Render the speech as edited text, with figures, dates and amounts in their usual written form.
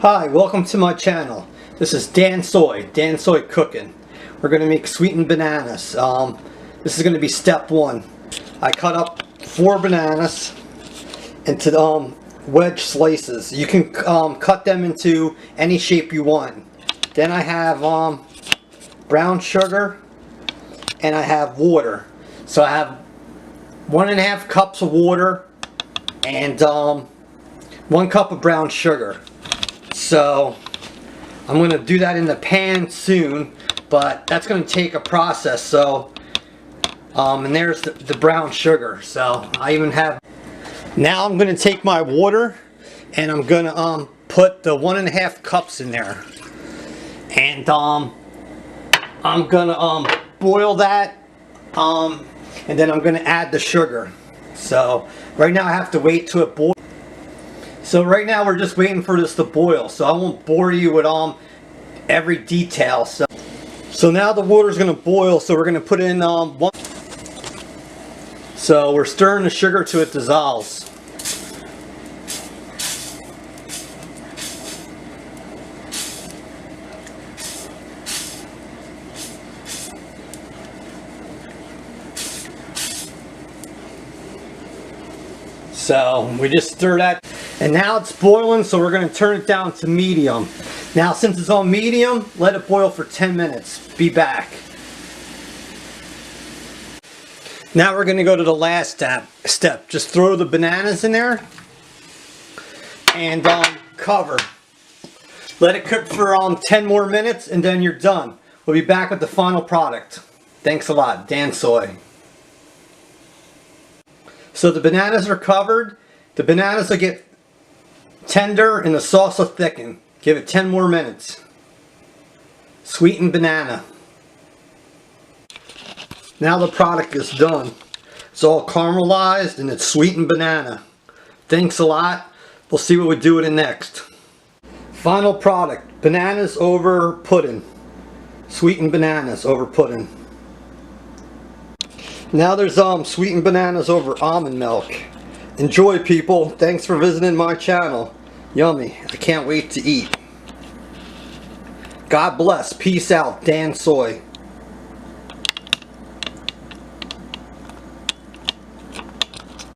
Hi, welcome to my channel. This is Dansoy Cooking. We're going to make sweetened bananas. This is going to be step one. I cut up 4 bananas into wedge slices. You can cut them into any shape you want. Then I have brown sugar and I have water. So I have 1.5 cups of water and 1 cup of brown sugar. So I'm going to do that in the pan soon, but that's going to take a process. So and there's the brown sugar. So I even have, now I'm going to take my water and I'm going to put the 1.5 cups in there, and I'm going to boil that, and then I'm going to add the sugar. So right now I have to wait till it boils. So right now we're just waiting for this to boil, so I won't bore you with every detail. So now the water's going to boil, so we're going to put in so we're stirring the sugar till it dissolves. So we just stir that, and now it's boiling, so we're going to turn it down to medium. Now since it's on medium, let it boil for 10 minutes. Be back. Now we're going to go to the last step. Just throw the bananas in there and cover. Let it cook for 10 more minutes and then you're done. We'll be back with the final product. Thanks a lot. Dansoy. So the bananas are covered. The bananas will get tender and the sauce will thicken. Give it 10 more minutes. Sweetened banana. Now the product is done. It's all caramelized and it's sweetened banana. Thanks a lot. We'll see what we do with it next. Final product. Bananas over pudding. Sweetened bananas over pudding. Now there's sweetened bananas over almond milk. Enjoy, people. Thanks for visiting my channel. Yummy. I can't wait to eat. God bless. Peace out. Dansoy.